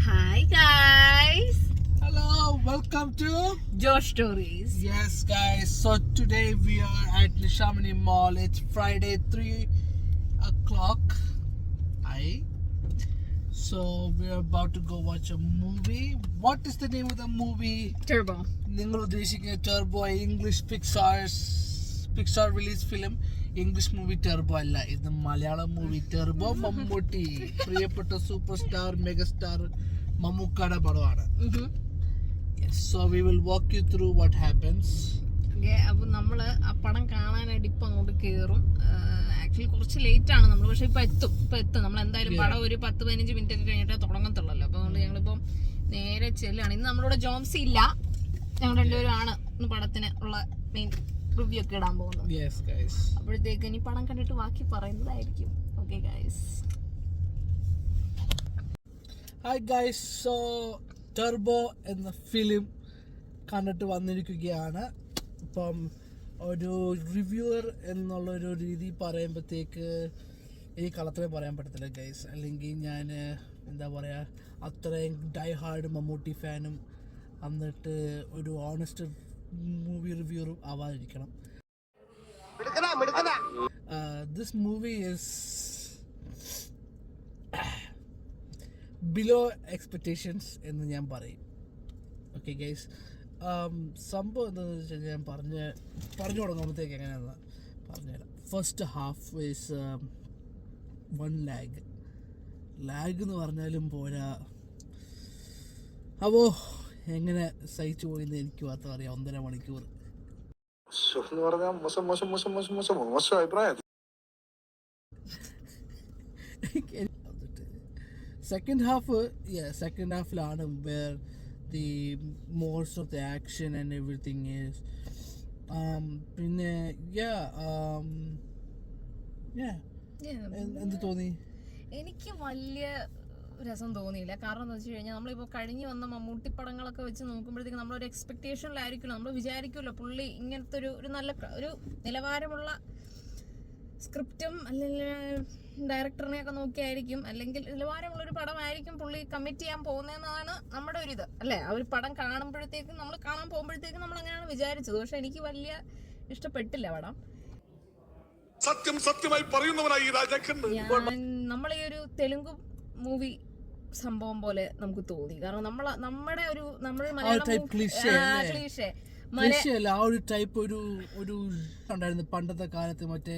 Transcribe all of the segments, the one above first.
Hi guys. Hello, welcome to Josh Stories. Yes guys, so today we are at Nishamani Mall. It's Friday 3 o'clock. So we are about to go watch a movie. What is the name of the movie? Turbo. നിങ്ങൾ ഉദ്ദേശിക്കുന്ന Turbo English Pixar release film. English movie Turbo അല്ല, ഇത് Malayalam movie Turbo Mammootty, പ്രിയപ്പെട്ട super star megastar മമ്മൂക്കയുടെ പടമാണ്. So we will walk you through what happens. അപ്പൊ നമ്മള് ആ പടം കാണാനായിട്ട് ഇപ്പൊ അങ്ങോട്ട് കേറും. ആക്ച്വലി കുറച്ച് ലേറ്റ് ആണ് നമ്മൾ, പക്ഷെ ഇപ്പൊ എത്തും നമ്മൾ എന്തായാലും. പടം ഒരു 10-15 മിനിറ്റ് ഒക്കെ കഴിഞ്ഞിട്ട് തുടങ്ങത്തുള്ളല്ലോ. അപ്പൊ അതുകൊണ്ട് ഞങ്ങളിപ്പം നേരെ ചെല്ലാണ്. ഇന്ന് നമ്മളിവിടെ ജോംസി ഇല്ല, ഞങ്ങൾ രണ്ടുപേരും ആണ് ഇന്ന് പടത്തിന് ഉള്ള മെയിൻ റിവ്യൂ ഒക്കെ ഇടാൻ പോകുന്നത്. അപ്പോഴത്തേക്ക് ഇനി പടം കണ്ടിട്ട് ബാക്കി പറയുന്നതായിരിക്കും. Okay guys. Hi guys, so Turbo എന്ന ഫിലിം കണ്ടിട്ട് വന്നിരിക്കുകയാണ്. ഇപ്പം ഒരു റിവ്യൂവർ എന്നുള്ളൊരു രീതി പറയുമ്പോഴത്തേക്ക് ഈ കളത്തിലേ പറയാൻ പറ്റത്തില്ല ഗൈസ്. അല്ലെങ്കിൽ ഞാൻ എന്താ പറയുക, അത്രയും ഡൈ ഹാർഡ് മമ്മൂട്ടി ഫാനും എന്നിട്ട് ഒരു ഓണസ്റ്റ് മൂവി റിവ്യൂറും ആവാതിരിക്കണം. This movie is below expectations എന്ന് ഞാൻ പറയും. ഓക്കെ ഗൈസ്, സംഭവം എന്താണെന്ന് വെച്ചാൽ ഞാൻ പറഞ്ഞു തുടങ്ങുമ്പോഴത്തേക്ക് എങ്ങനെയാണെന്ന് പറഞ്ഞുതരാം. First half is one lag എന്ന് പറഞ്ഞാലും പോരാ. അപ്പോൾ എങ്ങനെ സഹിച്ചു പോയിന്ന് എനിക്ക് മാത്രം അറിയാം. 1.5 മണിക്കൂർ. സെക്കൻഡ് ഹാഫിലാണ് where the most of the action and everything is. പിന്നെ എന്ത് തോന്നി? എനിക്ക് വലിയ രസം തോന്നിയില്ല. കാരണം എന്താ വെച്ച് കഴിഞ്ഞാൽ നമ്മളിപ്പോൾ കഴിഞ്ഞ് വന്ന മമ്മൂട്ടി പടങ്ങളൊക്കെ വെച്ച് നോക്കുമ്പോഴത്തേക്ക് നമ്മളൊരു എക്സ്പെക്ടേഷനിലായിരിക്കുമല്ലോ. നമ്മൾ വിചാരിക്കുമല്ലോ പുള്ളി ഇങ്ങനത്തെ ഒരു നല്ല ഒരു നിലവാരമുള്ള സ്ക്രിപ്റ്റും അല്ലെങ്കിൽ ഡയറക്ടറിനെയൊക്കെ നോക്കിയായിരിക്കും, അല്ലെങ്കിൽ നിലവാരമുള്ളൊരു പടമായിരിക്കും പുള്ളി കമ്മിറ്റ് ചെയ്യാൻ പോകുന്നതെന്നാണ് നമ്മുടെ ഒരു ഇത് അല്ലേ. ആ ഒരു പടം കാണുമ്പോഴത്തേക്കും, നമ്മൾ കാണാൻ പോകുമ്പോഴത്തേക്കും നമ്മൾ അങ്ങനെയാണ് വിചാരിച്ചത്. പക്ഷെ എനിക്ക് വലിയ ഇഷ്ടപ്പെട്ടില്ല പടം. സത്യമായി പറയുന്നവനായി നമ്മളെ ഒരു തെലുങ്ക് മൂവി സംഭവം പോലെ നമുക്ക് തോന്നി. കാരണം നമ്മുടെ ഒരു ഉണ്ടായിരുന്നു പണ്ടത്തെ കാലത്ത്. മറ്റേ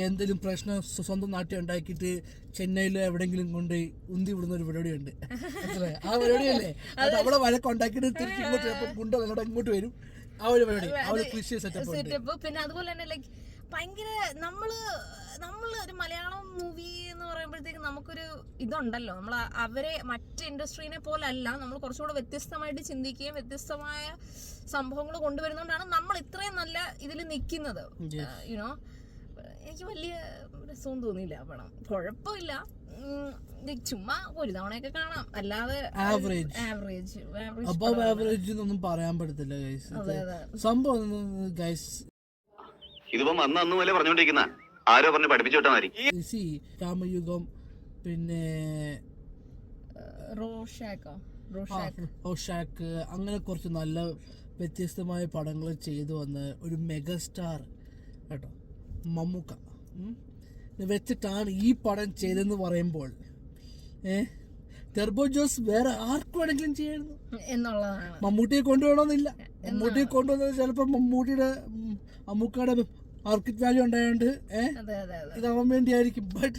എന്തെങ്കിലും പ്രശ്നം സ്വന്തം നാട്ടിൽ ഉണ്ടാക്കിയിട്ട് ചെന്നൈയിലോ എവിടെങ്കിലും കൊണ്ട് ഉന്തി വിടുന്ന ഒരു പരിപാടിയുണ്ട്. ആ പരിപാടിയല്ലേ, അത് അവിടെ വഴക്കുണ്ടാക്കിയിട്ട് തിരിച്ച് ഇങ്ങോട്ട് ഗുണ്ട ഇങ്ങോട്ട് വരും. ആ ഒരു പരിപാടി, ആ ഒരു ക്ലിഷേ സെറ്റപ്പ്. പിന്നെ അതുപോലെ തന്നെ ലൈക്ക് ഭയങ്കര നമ്മള് ഒരു മലയാളം മൂവി എന്ന് പറയുമ്പോഴത്തേക്ക് നമുക്കൊരു ഇതുണ്ടല്ലോ, നമ്മൾ അവരെ മറ്റ് ഇൻഡസ്ട്രീനെ പോലെ അല്ല, നമ്മൾ കുറച്ചുകൂടെ വ്യത്യസ്തമായിട്ട് ചിന്തിക്കുകയും വ്യത്യസ്തമായ സംഭവങ്ങൾ കൊണ്ടുവരുന്നതുകൊണ്ടാണ് നമ്മൾ ഇത്രയും നല്ല ഇതിൽ നിൽക്കുന്നത്. യുനോ, എനിക്ക് വലിയ രസവും തോന്നിയില്ല പടം. കുഴപ്പമില്ല, ചുമ്മാ ഒരു തവണയൊക്കെ കാണാം, അല്ലാതെ ആവറേജ് ഒന്നും പറയാൻ പറ്റത്തില്ല സംഭവം. ഇതിപ്പം അന്ന് പോലെ പറഞ്ഞോണ്ടിരിക്കുന്ന ആരോ പറഞ്ഞ് പഠിപ്പിച്ചു വിട്ടാൽ മതി. രാമയുഗം, പിന്നെ റോഷാക്ക്, അങ്ങനെ കുറച്ച് നല്ല വ്യത്യസ്തമായ പടങ്ങൾ ചെയ്തു വന്ന് ഒരു മെഗാസ്റ്റാർ കേട്ടോ മമ്മൂക്ക വെച്ചിട്ടാണ് ഈ പടം ചെയ്തെന്ന് പറയുമ്പോൾ ടെർബോ ജോസ് വേറെ ആർക്ക് വേണമെങ്കിലും ചെയ്യായിരുന്നു എന്നുള്ളതാണ്. മമ്മൂട്ടിയെ കൊണ്ടുപോകണമെന്നില്ല. മമ്മൂട്ടിയെ കൊണ്ടുവന്നത് ചിലപ്പോൾ മമ്മൂക്കയുടെ മാർക്കറ്റ് വാല്യൂ ഉണ്ടായോണ്ട് ഇതാവാൻ വേണ്ടിയായിരിക്കും. But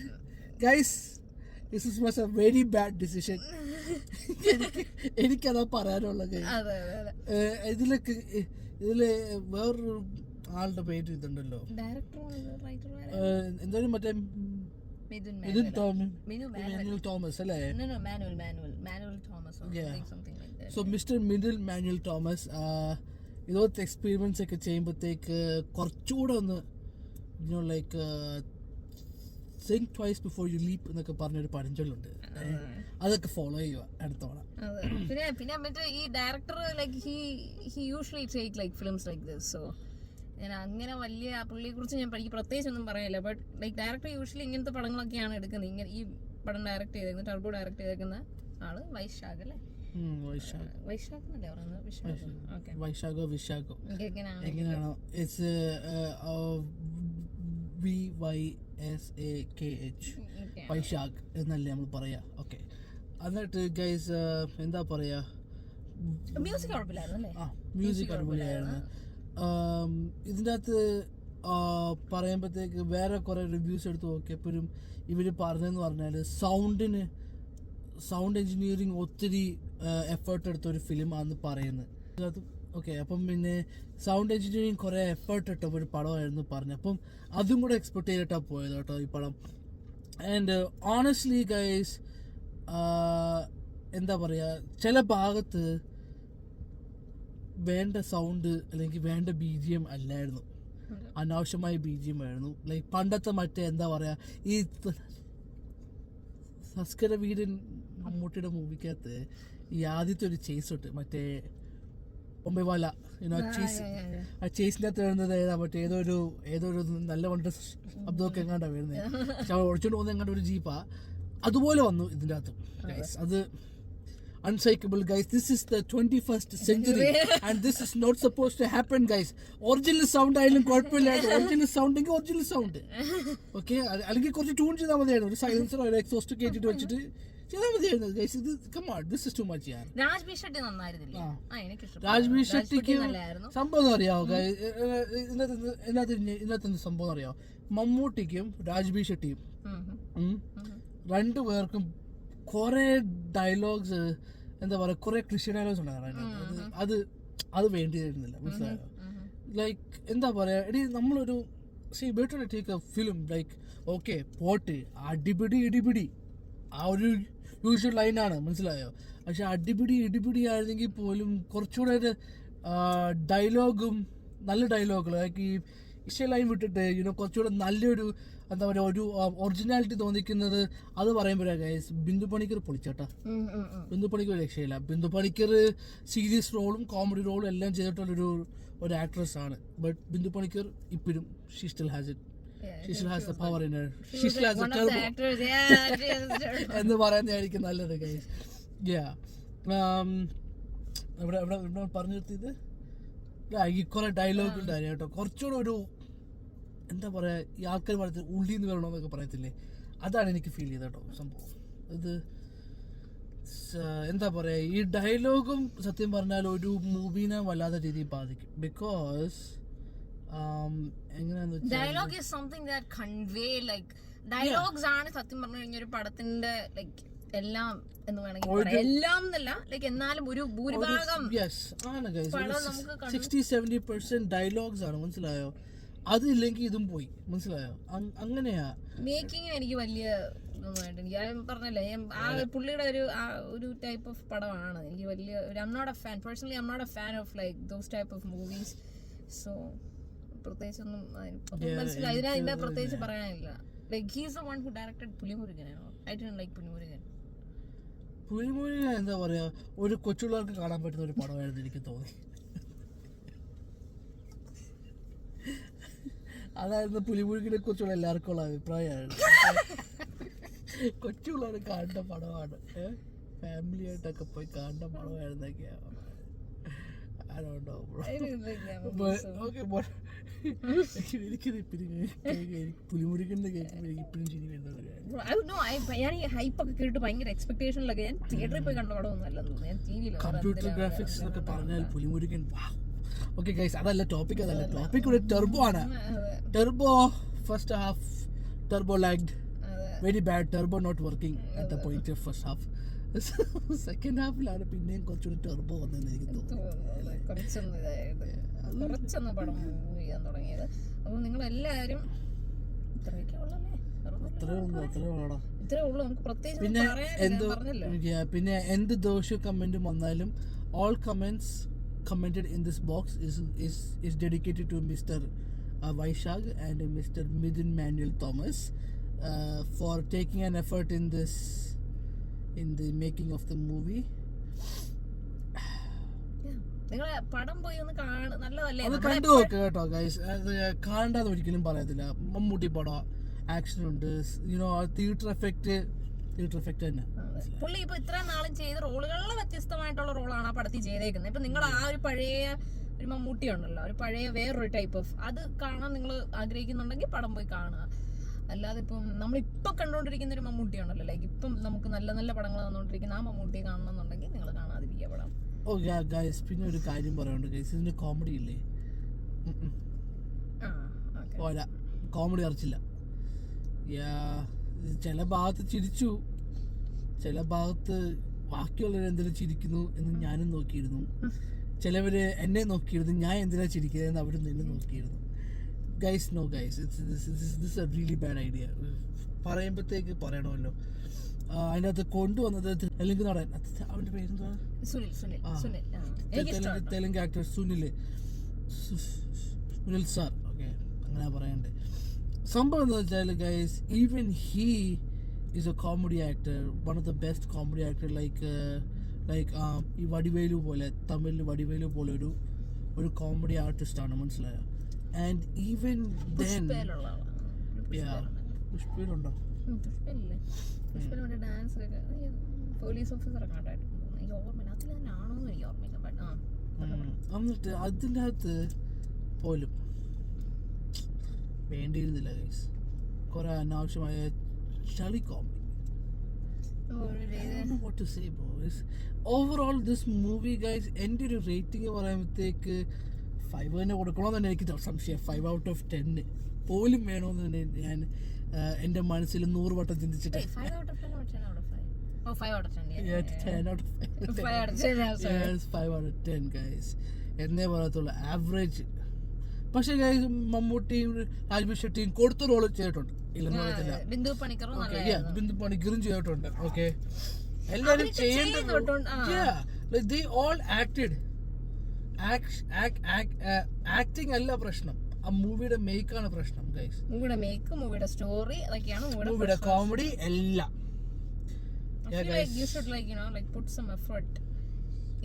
guys, this is was a very bad decision. എനിക്കതാ പറയാനുള്ളത്. ഇതില് വേറൊരു ആളുടെ പേര് ഇതുണ്ടല്ലോ, എന്തായാലും മറ്റേ മാനുവൽ തോമസ് അല്ലേ? സോ മിസ്റ്റർ മാനുവൽ തോമസ് ഇതുപോലത്തെ എക്സ്പീരിമെന്റ്സ് ഒക്കെ ചെയ്യുമ്പോഴത്തേക്ക് കുറച്ചുകൂടെ ഒന്ന് like think twice before you leap എന്നൊക്കെ പറഞ്ഞൊരു പഴഞ്ചൊല്ലുണ്ട്. അതൊക്കെ ഫോളോ ചെയ്യുക അടുത്തോടെ. പിന്നെ മറ്റേ ഈ director like he usually take like films like this. So ഞാൻ അങ്ങനെ വലിയ പുള്ളിയെ കുറിച്ച് എനിക്ക് പ്രത്യേകിച്ച് ഒന്നും പറയാനില്ല. ബട്ട് ലൈക്ക് ഡയറക്ടർ യൂഷ്വലി ഇങ്ങനത്തെ പടങ്ങളൊക്കെയാണ് എടുക്കുന്നത്. ഇങ്ങനെ ഈ പടം ഡയറക്ട് ചെയ്തേക്കുന്നത്, ടർബോ ഡയറക്ട് ചെയ്തേക്കുന്ന ആള് വൈശാഖ് അല്ലേ? വൈശാഖ് എന്നല്ലേ പറയുന്നത്? വൈശാഖോ വിശാഖോ എങ്ങനെയാണ്? എങ്ങനെയാണോ? ഇറ്റ്സ് VYSAKH വൈശാഖ് എന്നല്ലേ നമ്മൾ പറയാ. ഓക്കെ, എന്നിട്ട് ഗൈസ് എന്താ പറയാ, മ്യൂസിക് കുഴപ്പമില്ലായിരുന്നു അല്ലേ? മ്യൂസിക് അടിപൊളിയായിരുന്നു. ഇതിൻ്റെ അകത്ത് പറയുമ്പോഴത്തേക്ക് വേറെ കുറേ റിവ്യൂസ് എടുത്ത് നോക്കിയപ്പോഴും ഇവർ പറഞ്ഞതെന്ന് പറഞ്ഞാൽ സൗണ്ട് എഞ്ചിനീയറിങ് ഒത്തിരി എഫേർട്ട് എടുത്ത ഒരു ഫിലിമാണെന്ന് പറയുന്നത്. അത് ഓക്കെ, അപ്പം പിന്നെ സൗണ്ട് എഞ്ചിനീയറിങ് കുറേ എഫേർട്ട് ഇട്ട ഒരു പടമായിരുന്നു പറഞ്ഞു. അപ്പം അതും കൂടെ എക്സ്പെക്ട് ചെയ്തിട്ടാണ് പോയത് കേട്ടോ ഈ പടം. ആൻഡ് ഓണസ്റ്റ്ലി ഗൈസ്, എന്താ പറയുക, ചില ഭാഗത്ത് വേണ്ട സൗണ്ട് അല്ലെങ്കിൽ വേണ്ട BGM അല്ലായിരുന്നു, അനാവശ്യമായ BGM ആയിരുന്നു. ലൈക്ക് പണ്ടത്തെ മറ്റേ എന്താ പറയുക, ഈ സസ്കര വീരൻ മമ്മൂട്ടിയുടെ മൂവിക്കകത്ത് ഈ ആദ്യത്തെ ഒരു ചേസ് ഉണ്ട്, മറ്റേ ഒമ്പേവാല ആ ചേസിൻ്റെ അകത്ത് വരുന്നത് മറ്റേ ഏതോ ഒരു നല്ല വണ്ടി ശബ്ദമൊക്കെ എങ്ങാണ്ടാണ് വരുന്നത്. പക്ഷെ അവൾ ഒളിച്ചോണ്ട് പോകുന്നത് എങ്ങാണ്ട് ഒരു ജീപ്പാ, അതുപോലെ വന്നു ഇതിൻ്റെ അകത്ത്. അത് unshakable guys, this is the 21st century and this is not supposed to happen guys. Original sound ആയാലും കുഴപ്പമില്ല, ഒറിജിനൽ സൗണ്ട് എങ്കിൽ ഒറിജിനൽ സൗണ്ട് ഓക്കെ, അല്ലെങ്കിൽ കുറച്ച് ട്യൂൺ ചെയ്താൽ മതിയായിരുന്നു, ഒരു സൈലൻസർ ഒരു എക്സോസ്റ്റ് കേട്ടിട്ട് വെച്ചിട്ട് ചെയ്താൽ മതിയായിരുന്നു ഗൈസ്. ഇത് come on, this is too much യാർ. രാജ്ബി ഷെട്ടി നന്നായിരുന്നില്ലേ? രാജ്ബി ഷെട്ടിക്ക് സംഭവം അറിയാവോ ഇതിനകത്ത് സംഭവം അറിയാവോ? മമ്മൂട്ടിക്കും രാജ്ബി ഷെട്ടിയും രണ്ടുപേർക്കും കുറെ ഡയലോഗ്സ്, എന്താ പറയുക, കുറെ ക്ലിഷേ ഡയലോഗ്സ് ഉണ്ടായിരുന്നു. അത് വേണ്ടിയിരുന്നില്ല, മനസ്സിലായോ? ലൈക്ക് എന്താ പറയാ, എടി നമ്മളൊരു take A film like okay pot അടിപിടി ഇടിപിടി ആ ഒരു യൂഷ്വൽ ലൈനാണ്, മനസ്സിലായോ? പക്ഷെ ഇടിപിടി ആയിരുന്നെങ്കിൽ പോലും കുറച്ചുകൂടെ ഡയലോഗും നല്ല ഡയലോഗ് ലൈക്ക് ഈ ഇഷ്ട ലൈൻ വിട്ടിട്ട് കുറച്ചുകൂടെ നല്ലൊരു എന്താ പറയുക, ഒരു ഒറിജിനാലിറ്റി തോന്നിക്കുന്നത് അത് പറയുമ്പോഴാണ് ഗൈസ്. ബിന്ദു പണിക്കർ പൊളിച്ചേട്ടാ, ബിന്ദു പണിക്കർ രക്ഷയില്ല. ബിന്ദു പണിക്കർ സീരിയസ് റോളും കോമഡി റോളും എല്ലാം ചെയ്തിട്ടുള്ളൊരു ആക്ട്രസ് ആണ്. ബട്ട് ബിന്ദു പണിക്കർ ഇപ്പോഴും she still has it, she still has the power in her, she still has the turbo എന്ന് പറയുന്നതായിരിക്കും നല്ലത് ഗൈസ്. ഇവിടെ പറഞ്ഞു നിർത്തിയത് ഈ കുറെ ഡയലോഗ് ഉണ്ടായിരുന്നു കേട്ടോ. കുറച്ചുകൂടെ ഒരു എന്താ പറയാ, ഈ ആൾക്കാർ പറയുന്നത് ഉള്ളിന്ന് വരണമെന്നൊക്കെ പറയത്തില്ലേ, അതാണ് എനിക്ക് ഫീൽ ചെയ്തത് കേട്ടോ സംഭവം. ഇത് എന്താ പറയാ, ഈ ഡയലോഗും സത്യം പറഞ്ഞാൽ ഒരു മൂവിനെ വല്ലാത്ത രീതിയിൽ ബാധിക്കും. ബിക്കോസ് എങ്ങനെയാന്ന് വെച്ചാൽ dialogue is something that convey, like dialogues ആണ് സത്യം പറഞ്ഞു കഴിഞ്ഞാൽ ഒരു പടത്തിന്റെ ലൈക്ക് എല്ലാം എന്ന് വേണമെങ്കിൽ പറയാം. എല്ലാം എന്നല്ല, ലൈക്ക് എന്നാലും ഒരു ഭൂരിഭാഗം 60-70% ഡയലോഗ്സ് ആണ്, മനസ്സിലായോ? അതില്ലെങ്കിൽ ഇതും പോയി, മനസ്സിലായോ? അങ്ങനെയാ മേക്കിംഗ്. എനിക്ക് വലിയ ഞാൻ പറഞ്ഞല്ലേ, ആ പുള്ളിയുടെ ഒരു ടൈപ്പ് ഓഫ് പടമാണ് എനിക്ക് വലിയ I'm not a fan personally. I'm not a fan of like those type of movies. So പ്രത്യേകിച്ചൊന്നും മനസ്സിലായി ഇതിന്റെ പ്രത്യേകിച്ച് പറയാനില്ല. Like he is the one who directed പുലിമുരുകനാണോ? I didn't like Pulimurugan. Pulimurugan എന്താ പറയാ, ഒരു കൊച്ചുള്ളവർക്ക് കാണാൻ പറ്റുന്ന ഒരു പടമായിരുന്നു എനിക്ക് തോന്നി. അതായിരുന്നു പുലിമുരുകനെ കുറിച്ചുള്ള എല്ലാവർക്കും ഉള്ള അഭിപ്രായമാണ്. കൊച്ചുള്ളവർ കാണേണ്ട പടമാണ്, ഫാമിലി ആയിട്ടൊക്കെ പോയി കാണേണ്ട പടമായിരുന്നൊക്കെയാണ്. പുലിമുരുകന്റെ കേൾക്കുമ്പോൾ എനിക്ക് ഇപ്പോഴും ചിരി വരുന്നത്. ഞാൻ ഈ ഹൈപ്പൊക്കെ കേട്ട് ഭയങ്കര എക്സ്പെക്ടേഷനിലൊക്കെ ഞാൻ തിയേറ്ററിൽ പോയി കണ്ട പടമൊന്നും അല്ലെന്ന് തോന്നുന്നു. ഞാൻ ടിവിയിൽ കമ്പ്യൂട്ടർ ഗ്രാഫിക്സ് എന്നൊക്കെ പറഞ്ഞാൽ പുലിമുരുകൻ. ഓക്കെ ഗൈസ്, അതല്ല ടോപ്പിക്, ടോപ്പിക് ഇവിടെ ടെർബോ ആണ്. Turbo first half Turbo lagged very bad. Turbo not working at the point of first half. Second ഹാഫിലാണ് പിന്നെയും കുറച്ചുകൂടി ടെർബോ വന്നതെന്ന് എനിക്ക് തോന്നുന്നു. കുറച്ചൊന്ന് പടം മൂവ് ചെയ്യാൻ തുടങ്ങിയത്. അപ്പം നിങ്ങളെല്ലാവരും ഇത്രയൊക്കെ ഇത്രേ ഉള്ളൂ. നമുക്ക് പ്രത്യേകിച്ച് പിന്നെ എന്ത് ദോഷ കമന്റും വന്നാലും all comments commented in this box is dedicated to Mr. Vaishag and Mr. Midin Manuel Thomas for taking an effort in the making of the movie. നിങ്ങൾ പടം പോയി ഒന്ന് നല്ലതല്ലേ, അത് കണ്ടു നോക്കുക കേട്ടോ ഗൈസ്. അത് കാണാതെ ഒരിക്കലും പറയത്തില്ല. മമ്മൂട്ടി പടം, ആക്ഷൻ ഉണ്ട്, തിയേറ്റർ എഫക്റ്റ് തിയേറ്റർ എഫക്റ്റ് തന്നെ. പുള്ളി ഇപ്പൊ ഇത്രയും നാളും ചെയ്ത റോളുകളിൽ വ്യത്യസ്തമായിട്ടുള്ള റോളാണ് ആ പടത്തിൽ ചെയ്തേക്കുന്നത്. ഇപ്പൊ നിങ്ങൾ ആ ഒരു പഴയ ഒരു മമ്മൂട്ടി ഉണ്ടല്ലോ, ഒരു പഴയ വേറൊരു ടൈപ്പ് ഓഫ് അത് കാണാൻ നിങ്ങൾ ആഗ്രഹിക്കുന്നുണ്ടെങ്കിൽ പടം പോയി കാണുക. അല്ലാതെ ഇപ്പം നമ്മളിപ്പോൾ കണ്ടുകൊണ്ടിരിക്കുന്ന ഒരു മമ്മൂട്ടി ഉണ്ടല്ലോ, ലൈക്ക് ഇപ്പം നമുക്ക് നല്ല നല്ല പടങ്ങൾ വന്നുകൊണ്ടിരിക്കുന്ന ആ മമ്മൂട്ടിയെ കാണണമെന്നുണ്ടെങ്കിൽ നിങ്ങൾ കാണാതിരിക്കുക പടം. ഓ ഗൈസ്, പിന്നെ ഒരു കാര്യം പറയാനുണ്ട് ഗൈസ്, ഇതിന്റെ കോമഡി ഇല്ലേ, കോമഡി അറച്ചില്ല. ചില ഭാഗത്ത് ചിരിച്ചു, ചില ഭാഗത്ത് ബാക്കിയുള്ളവർ എന്തിനാ ചിരിക്കുന്നു എന്ന് ഞാനും നോക്കിയിരുന്നു. ചിലവര് എന്നെ നോക്കിയിരുന്നു, ഞാൻ എന്തിനാ ചിരിക്കുന്നത് എന്ന് അവർ നിന്നെ നോക്കിയിരുന്നു. Guys no guys, this a really bad idea. പറയുമ്പോഴത്തേക്ക് പറയണമല്ലോ. അതിനകത്ത് കൊണ്ടുവന്നത് തെലുങ്ക് നടൻ, അവന്റെ പേരെന്താ, Telugu actor Sunil sir. Okay, അങ്ങനെ പറയണ്ടേ. സംഭവം എന്താ വെച്ചാൽ guys, even he is a comedy actor, one of the best comedy actor. Like ഈ വടിവേലു പോലെ, തമിഴിൽ വടിവേലു പോലെ ഒരു കോമഡി ആർട്ടിസ്റ്റാണ്, മനസ്സിലായോ? ആൻഡ് ഈവൻ ദെൻ പുഷ്പയിലുണ്ടോ, പോലീസ് ഓഫീസറൊക്കെ എന്നിട്ട് അതിനകത്ത് പോലും വേണ്ടിയിരുന്നില്ല ഗൈസ്, കുറെ അനാവശ്യമായ ചളി comedy. What to say, boys? Overall, this movie, guys, എൻ്റെ ഒരു റേറ്റിംഗ് പറയുമ്പോഴത്തേക്ക് 5 തന്നെ കൊടുക്കണമെന്ന് തന്നെ എനിക്ക് സംശയം. 5 out of 10 പോലും വേണമെന്ന് തന്നെ ഞാൻ എൻ്റെ മനസ്സിൽ 100 വട്ടം ചിന്തിച്ചിട്ട് 5 out of 10. Oh, 5 out of 10. Yeah, 10 out of 10. 5 out of 10. Yes, 5 out of 10, guys. എന്നേ പറയത്തുള്ളൂ, ആവറേജ്. പക്ഷേ ഗൈസ്, മമ്മൂട്ടിയും രാജ്ബി ഷെട്ടിയും കൊടുത്ത റോള് ചെയ്തിട്ടുണ്ട്, ഇല്ലെന്ന് പറയത്തില്ല. ബിന്ദു പണിക്കറും ചെയ്തിട്ടുണ്ട്. ഓക്കെ, എല്ലാരും ചെയ്യേണ്ടത്. They all acted. ആക്ടിങ് അല്ല പ്രശ്നം, ആ മൂവിയുടെ മേക്കാണ് പ്രശ്നം ഗൈസ്. മൂവിയുടെ മേക്ക്, മൂവിയുടെ സ്റ്റോറി, അതൊക്കെയാണ് മൂവിയുടെ കോമഡി എല്ലാം. You should put some effort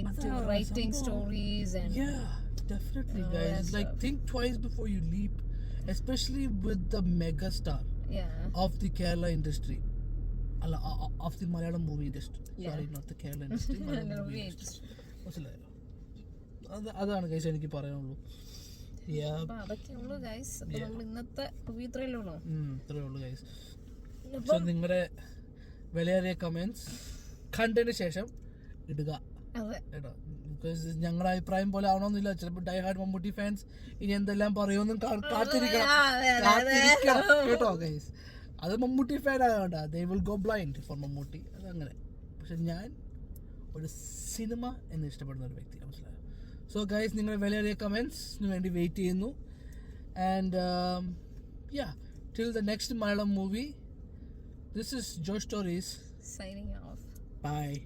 into writing stories and definitely guys, think twice before you leap, especially with the mega star of the Kerala industry, of the Malayalam movie industry. Sorry, not the Kerala industry, Malayalam movie industry. അതാണ് guys എനിക്ക് പറയാനുള്ളൂ. അതൊക്കെയുള്ളൂ guys. നമ്മൾ ഇന്നത്തെ ഇത്രയേ ഉള്ളൂ guys. So നിങ്ങളുടെ വിലയേറിയ comments കണ്ടതിന് ശേഷം ഇടുക കേട്ടോ. ബിക്കോസ് ഞങ്ങളുടെ അഭിപ്രായം പോലെ ആവണമെന്നില്ല. ചിലപ്പോൾ ഡൈ ഹാർഡ് മമ്മൂട്ടി ഫാൻസ് ഇനി എന്തെല്ലാം പറയുമെന്നും കാത്തിരിക്കണം കേട്ടോ ഗൈസ്. അത് മമ്മൂട്ടി ഫാൻ ആയതുകൊണ്ടാ, they will go blind for Mammootty, അതങ്ങനെ. പക്ഷെ ഞാൻ ഒരു സിനിമ എന്ന് ഇഷ്ടപ്പെടുന്ന ഒരു വ്യക്തിയാണ്, മനസ്സിലായോ? സോ ഗൈസ്, നിങ്ങൾ വിലയേറിയ കമൻസിന് വേണ്ടി വെയിറ്റ് ചെയ്യുന്നു. And till the next Malayalam movie, this is Joe Stories signing off. Bye.